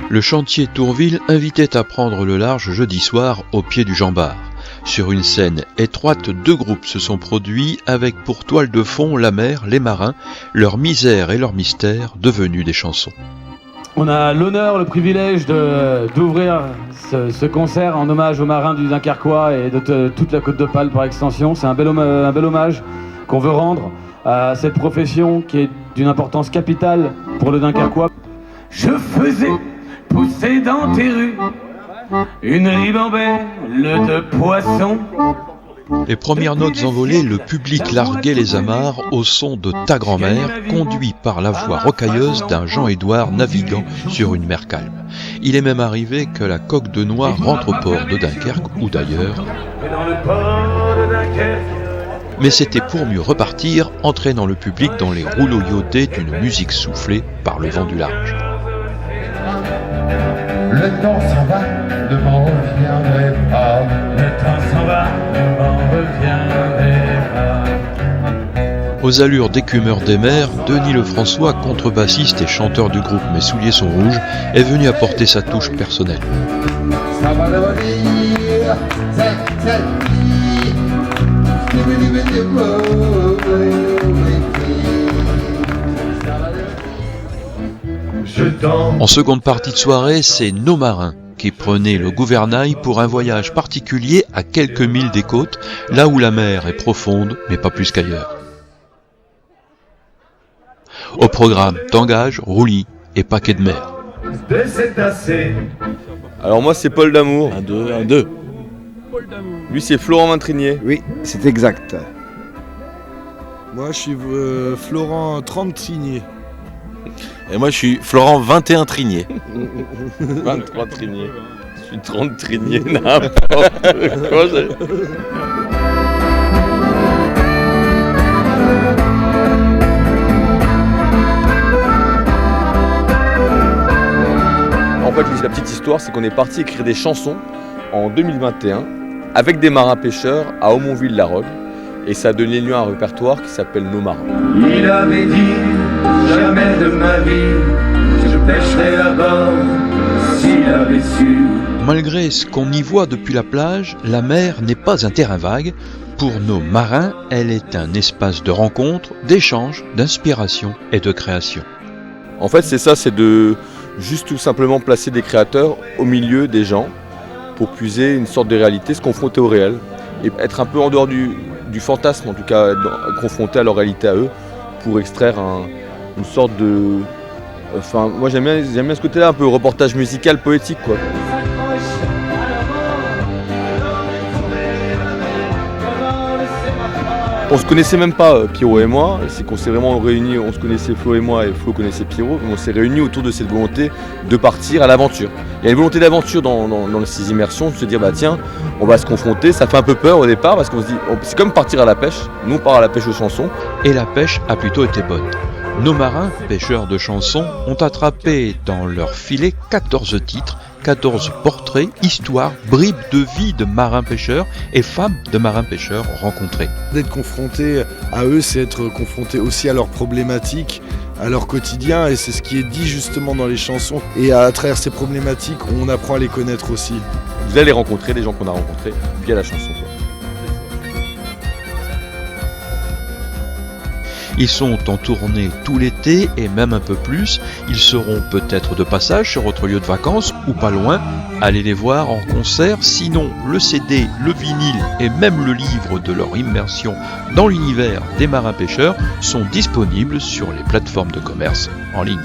Le chantier Tourville invitait à prendre le large jeudi soir au pied du Jean Bart. Sur une scène étroite, deux groupes se sont produits avec pour toile de fond la mer, les marins, leur misère et leur mystère devenus des chansons. On a l'honneur, le privilège d'ouvrir ce concert en hommage aux marins du Dunkerquois et de toute la Côte d'Opale par extension. C'est un bel hommage qu'on veut rendre à cette profession qui est d'une importance capitale pour le Dunkerquois. Je faisais pousser dans tes rues une ribambelle de poissons. Les premières notes envolées, le public larguait les amarres au son de Ta grand-mère, conduit par la voix rocailleuse d'un Jean-Édouard naviguant sur une mer calme. Il est même arrivé que la coque de noix rentre au port de Dunkerque ou d'ailleurs. Mais c'était pour mieux repartir, entraînant le public dans les rouleaux iodés d'une musique soufflée par le vent du large. Le temps s'en va, ne m'en reviendrai pas. Le temps s'en va, ne m'en reviendrai pas. Aux allures d'écumeur des mers, Denis Lefrançois, contrebassiste et chanteur du groupe Mes souliers sont rouges, est venu apporter sa touche personnelle. Ça va devenir cette vie. En seconde partie de soirée, c'est nos marins qui prenaient le gouvernail pour un voyage particulier à quelques milles des côtes, là où la mer est profonde, mais pas plus qu'ailleurs. Au programme, tangage, roulis et paquet de mer. Alors moi c'est Paul Damour. Un deux. Lui c'est Florent Vintrinier. Oui, c'est exact. Moi, je suis Florent 30 Trinier. Et moi, je suis Florent 21 Trinier. 23 Trinier. Je suis 30 Trinier, n'importe quoi. En fait, la petite histoire, c'est qu'on est parti écrire des chansons en 2021 avec des marins pêcheurs à Aumonville-la-Rogue. Et ça a donné lieu à un répertoire qui s'appelle Nos marins. Il avait dit, jamais de ma vie, je pêcherai là-bas, s'il avait su. Malgré ce qu'on y voit depuis la plage, la mer n'est pas un terrain vague. Pour nos marins, elle est un espace de rencontre, d'échange, d'inspiration et de création. En fait, c'est ça, c'est de juste tout simplement placer des créateurs au milieu des gens pour puiser une sorte de réalité, se confronter au réel et être un peu en dehors du fantasme, en tout cas confronté à leur réalité à eux, pour extraire une sorte de... Enfin, moi j'aime bien ce côté-là, un peu reportage musical, poétique, quoi. On se connaissait même pas, Pierrot et moi, c'est qu'on s'est vraiment réunis, on se connaissait Flo et moi, et Flo connaissait Pierrot, on s'est réunis autour de cette volonté de partir à l'aventure. Il y a une volonté d'aventure dans ces immersions, de se dire bah tiens, on va se confronter, ça fait un peu peur au départ parce qu'on se dit, c'est comme partir à la pêche, nous on part à la pêche aux chansons. Et la pêche a plutôt été bonne. Nos marins, pêcheurs de chansons, ont attrapé dans leur filet 14 titres, 14 portraits, histoires, bribes de vie de marins-pêcheurs et femmes de marins-pêcheurs rencontrés. D'être confronté à eux, c'est être confronté aussi à leurs problématiques, à leur quotidien, et c'est ce qui est dit justement dans les chansons. Et à travers ces problématiques, on apprend à les connaître aussi. Vous allez rencontrer des gens qu'on a rencontrés via la chanson, quoi. Ils sont en tournée tout l'été et même un peu plus. Ils seront peut-être de passage sur votre lieu de vacances ou pas loin. Allez les voir en concert. Sinon, le CD, le vinyle et même le livre de leur immersion dans l'univers des marins pêcheurs sont disponibles sur les plateformes de commerce en ligne.